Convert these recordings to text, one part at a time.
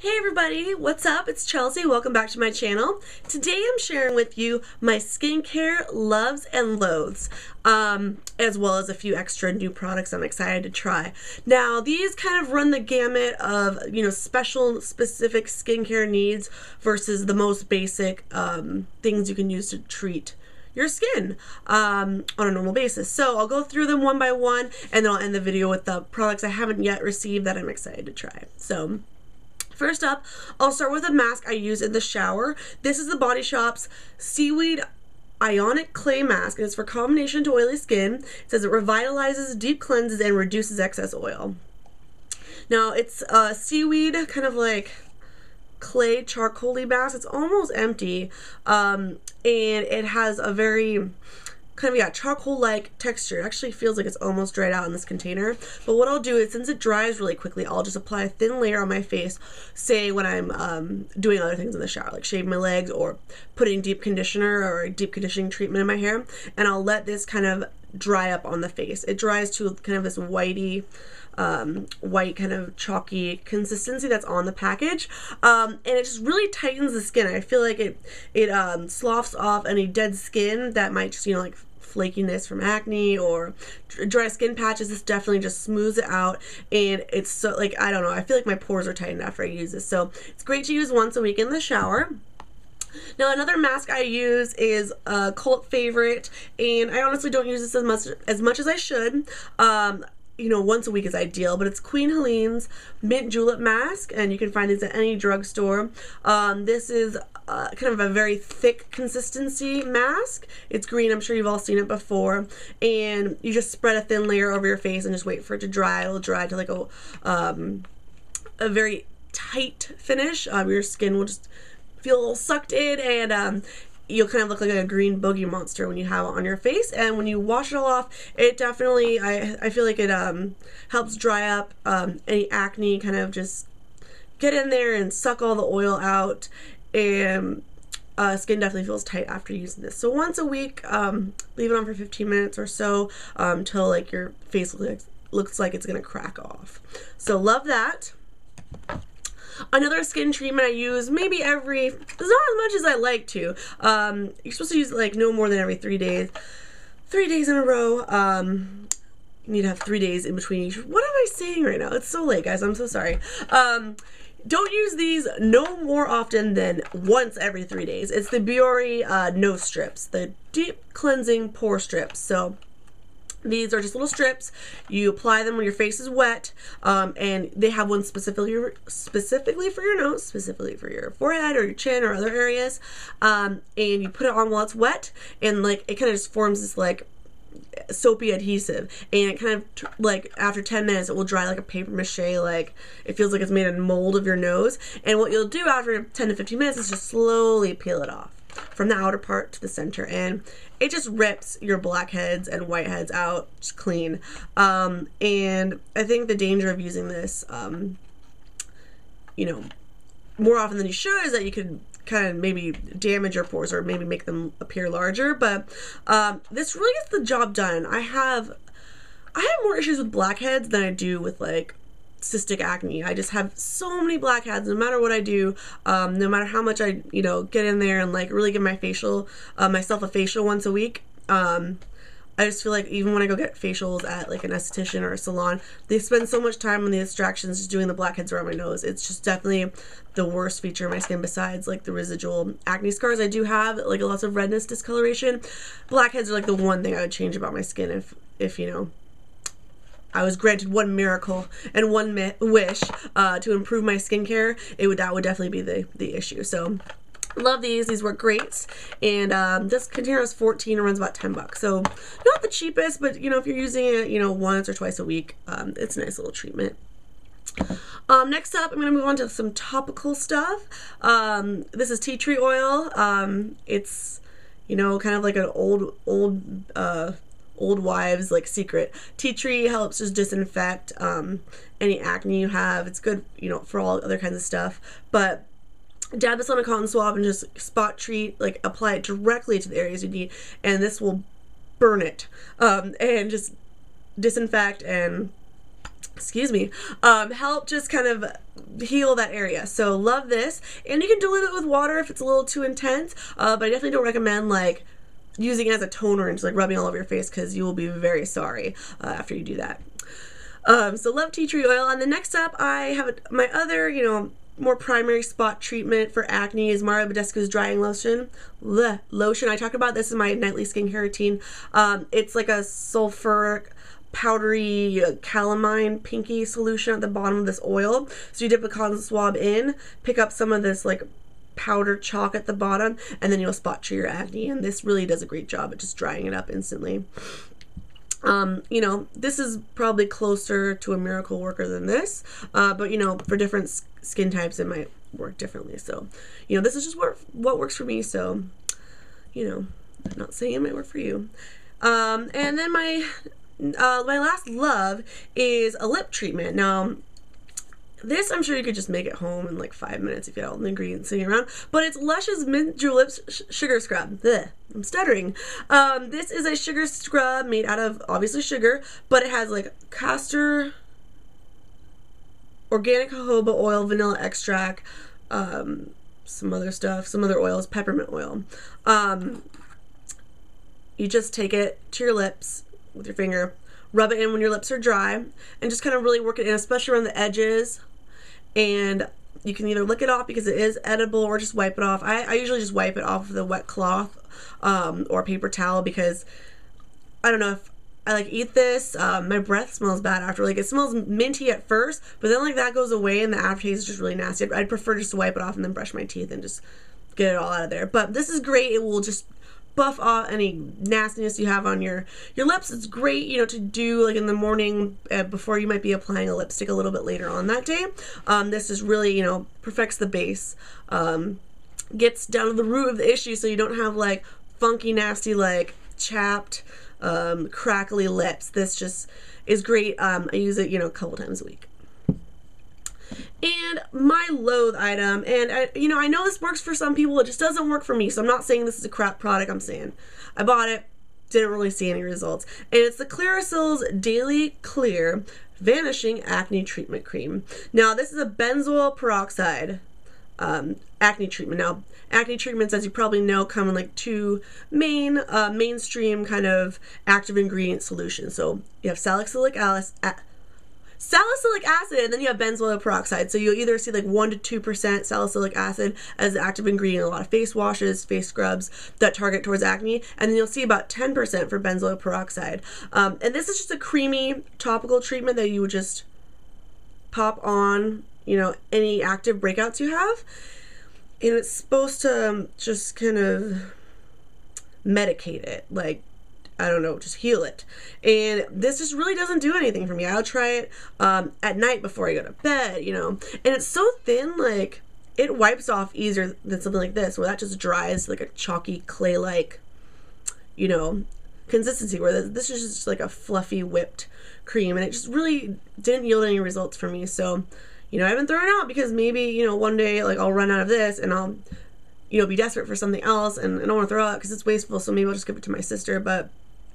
Hey everybody, what's up? It's Chelsea. Welcome back to my channel. Today I'm sharing with you my skincare loves and loathes, as well as a few extra new products I'm excited to try. Now, these kind of run the gamut of, special, specific skincare needs versus the most basic things you can use to treat your skin on a normal basis. So I'll go through them one by one, and then I'll end the video with the products I haven't yet received that I'm excited to try. So first up, I'll start with a mask I use in the shower. This is the Body Shop's Seaweed Ionic Clay Mask, and it's for combination to oily skin. It says it revitalizes, deep cleanses, and reduces excess oil. Now, it's seaweed, kind of like clay charcoal-y mask. It's almost empty, and it has a very kind of, charcoal-like texture. It actually feels like it's almost dried out in this container. But what I'll do is, since it dries really quickly, I'll just apply a thin layer on my face, say when I'm doing other things in the shower, like shaving my legs or putting deep conditioner or a deep conditioning treatment in my hair, and I'll let this kind of dry up on the face. It dries to kind of this whitey, white kind of chalky consistency that's on the package, and it just really tightens the skin. I feel like it sloughs off any dead skin that might just, like flakiness from acne or dry skin patches. This definitely just smooths it out, and it's so, like, I don't know, I feel like my pores are tightened after I use this. So it's great to use once a week in the shower. Now, another mask I use is a cult favorite, and I honestly don't use this as much as I should. Once a week is ideal, but it's Queen Helene's Mint Julep mask, and you can find these at any drugstore. This is kind of a very thick consistency mask. It's green. I'm sure you've all seen it before. And you just spread a thin layer over your face and just wait for it to dry. It'll dry to like a very tight finish. Your skin will just feel a little sucked in, and you'll kind of look like a green boogie monster when you have it on your face. And when you wash it all off, it definitely, I feel like it helps dry up any acne, kind of just get in there and suck all the oil out, and skin definitely feels tight after using this. So once a week, leave it on for 15 minutes or so until like your face looks like it's gonna crack off. So love that. Another skin treatment I use maybe it's not as much as I like to. You're supposed to use it like no more than every 3 days. 3 days in a row. You need to have 3 days in between each. What am I saying right now? It's so late, guys. I'm so sorry. Don't use these no more often than once every 3 days. It's the Biore nose strips, the deep cleansing pore strips. So these are just little strips. You apply them when your face is wet, and they have one specifically for your nose, specifically for your forehead or your chin or other areas, and you put it on while it's wet, and like it kind of just forms this like soapy adhesive, and it kind of like after 10 minutes it will dry like a paper mache. Like it feels like it's made in mold of your nose. And what you'll do after 10 to 15 minutes is just slowly peel it off from the outer part to the center, and it just rips your blackheads and whiteheads out just clean. And I think the danger of using this more often than you should is that you could kind of maybe damage your pores or maybe make them appear larger. But this really gets the job done. I have more issues with blackheads than I do with like cystic acne. I just have so many blackheads no matter what I do, no matter how much I get in there and like really give myself a facial once a week. I just feel like even when I go get facials at like an esthetician or a salon, they spend so much time on the extractions just doing the blackheads around my nose. It's just definitely the worst feature of my skin besides like the residual acne scars I do have, like lots of redness, discoloration. Blackheads are like the one thing I would change about my skin if I was granted one miracle and one wish to improve my skincare. That would definitely be the issue. So love these. These work great. And this container is 14 and runs about 10 bucks. So not the cheapest, but if you're using it, once or twice a week, it's a nice little treatment. Next up, I'm going to move on to some topical stuff. This is tea tree oil. It's, kind of like an old wives like secret. Tea tree helps just disinfect any acne you have. It's good, for all other kinds of stuff. But dab this on a cotton swab and just spot treat, like apply it directly to the areas you need, and this will burn it and just disinfect and excuse me, help just kind of heal that area. So love this. And you can dilute it with water if it's a little too intense, but I definitely don't recommend like using it as a toner and just like rubbing all over your face, because you will be very sorry after you do that. So love tea tree oil. And the next up, I have my other, you know, more primary spot treatment for acne is Badescu's drying lotion. Lotion. I talked about this in my nightly skincare routine. It's like a sulfuric powdery calamine pinky solution at the bottom of this oil. So you dip a cotton swab in, pick up some of this like powdered chalk at the bottom, and then you'll spot treat your acne. And this really does a great job at just drying it up instantly. You know, this is probably closer to a miracle worker than this, but you know, for different skin types it might work differently. So, you know, this is just what works for me. So, you know, I'm not saying it might work for you. And then my last love is a lip treatment. Now, this I'm sure you could just make at home in like 5 minutes if you had all the ingredients sitting around, but it's Lush's Mint Julips Sugar Scrub. Blech, I'm stuttering. This is a sugar scrub made out of obviously sugar, but it has like castor, organic jojoba oil, vanilla extract, some other stuff, some other oils, peppermint oil. You just take it to your lips with your finger, rub it in when your lips are dry, and just kind of really work it in, especially around the edges. And you can either lick it off because it is edible, or just wipe it off. I usually just wipe it off with a wet cloth or paper towel, because I don't know if I like eat this. My breath smells bad after. Like, it smells minty at first, but then like that goes away and the aftertaste is just really nasty. I'd prefer just to wipe it off and then brush my teeth and just get it all out of there. But this is great. It will just buff off any nastiness you have on your lips. It's great, you know, to do like in the morning before you might be applying a lipstick a little bit later on that day. This is really, you know, perfects the base, gets down to the root of the issue, so you don't have like funky, nasty, like chapped, crackly lips. This just is great. I use it, you know, a couple times a week. And my loathe item, and you know, I know this works for some people, it just doesn't work for me, so I'm not saying this is a crap product. I'm saying I bought it, didn't really see any results, and it's the Clearasil's Daily Clear Vanishing Acne Treatment Cream. Now, this is a benzoyl peroxide acne treatment. Now, acne treatments, as you probably know, come in like two mainstream kind of active ingredient solutions. So you have salicylic acid, and then you have benzoyl peroxide. So you'll either see like 1 to 2% salicylic acid as the active ingredient in a lot of face washes, face scrubs that target towards acne, and then you'll see about 10% for benzoyl peroxide. And this is just a creamy topical treatment that you would just pop on, you know, any active breakouts you have, and it's supposed to just kind of medicate it, like, I don't know, just heal it. And this just really doesn't do anything for me. I'll try it at night before I go to bed, you know. And it's so thin, like, it wipes off easier than something like this, where that just dries like a chalky, clay-like, you know, consistency, where this is just like a fluffy, whipped cream. And it just really didn't yield any results for me. So, you know, I haven't thrown it out because maybe, you know, one day, like, I'll run out of this and I'll, you know, be desperate for something else, and I don't want to throw it out because it's wasteful, so maybe I'll just give it to my sister. But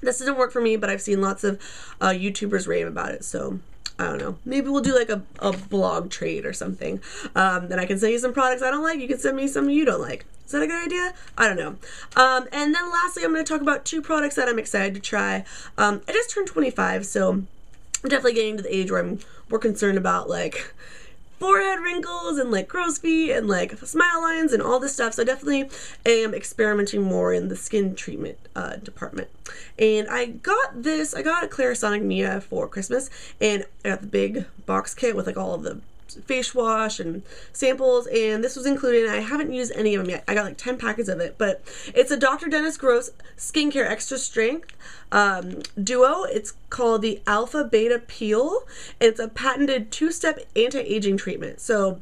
this didn't work for me, but I've seen lots of YouTubers rave about it, so I don't know. Maybe we'll do like a blog trade or something. Then I can send you some products I don't like. You can send me some you don't like. Is that a good idea? I don't know. And then lastly, I'm going to talk about 2 products that I'm excited to try. I just turned 25, so I'm definitely getting to the age where I'm more concerned about like forehead wrinkles and like crow's feet and like smile lines and all this stuff. So I definitely am experimenting more in the skin treatment department. And I got a Clarisonic Mia for Christmas, and I got the big box kit with like all of the face wash and samples, and this was included, and I haven't used any of them yet. I got like 10 packets of it, but it's a Dr. Dennis Gross Skincare Extra Strength duo. It's called the Alpha Beta Peel, and it's a patented 2-step anti-aging treatment. So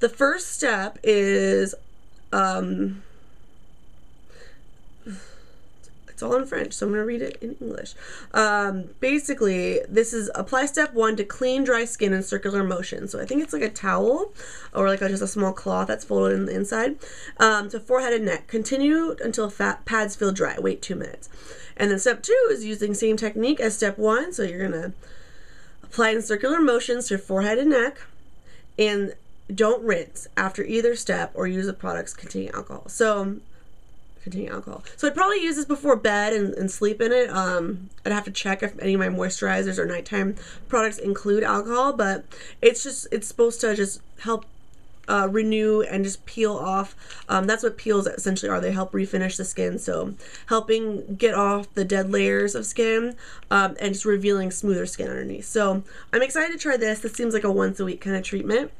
the first step is it's all in French, so I'm going to read it in English. Basically, this is apply step 1 to clean dry skin in circular motion. So I think it's like a towel or like just a small cloth that's folded in the inside. To forehead and neck. Continue until pads feel dry. Wait 2 minutes. And then step 2 is using same technique as step 1. So you're going to Apply in circular motions to your forehead and neck, and don't rinse after either step or use the products containing alcohol. So I'd probably use this before bed and sleep in it. I'd have to check if any of my moisturizers or nighttime products include alcohol, but it's supposed to just help renew and just peel off. That's what peels essentially are. They help refinish the skin, so helping get off the dead layers of skin and just revealing smoother skin underneath. So I'm excited to try this. This seems like a once a week kind of treatment.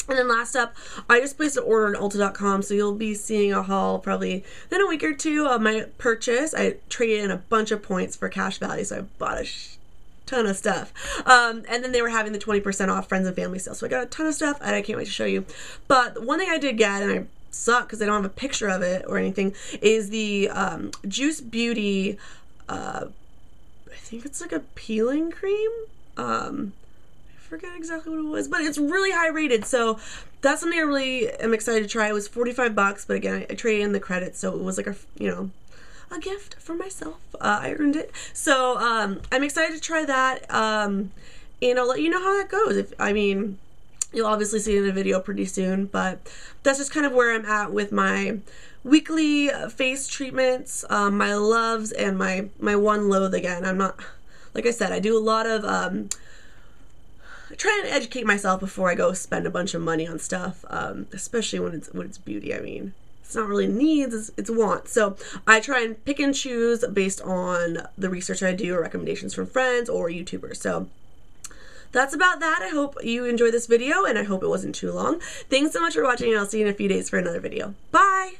And then last up, I just placed an order on Ulta.com, so you'll be seeing a haul probably in a week or two of my purchase. I traded in a bunch of points for cash value, so I bought a ton of stuff. And then they were having the 20% off friends and family sale, so I got a ton of stuff, and I can't wait to show you. But one thing I did get, and I suck because I don't have a picture of it or anything, is the Juice Beauty, I think it's like a peeling cream. Forget exactly what it was, but it's really high rated, so that's something I really am excited to try. It was 45 bucks, but again, I traded in the credits, so it was like a gift for myself. I earned it, so I'm excited to try that, and I'll let you know how that goes. You'll obviously see it in a video pretty soon, but that's just kind of where I'm at with my weekly face treatments, my loves, and my one loathe. Again, I'm not, like I said, I do a lot of trying to educate myself before I go spend a bunch of money on stuff, especially when it's beauty. It's not really needs, it's wants. So I try and pick and choose based on the research I do or recommendations from friends or YouTubers. So that's about that. I hope you enjoyed this video, and I hope it wasn't too long. Thanks so much for watching, and I'll see you in a few days for another video. Bye!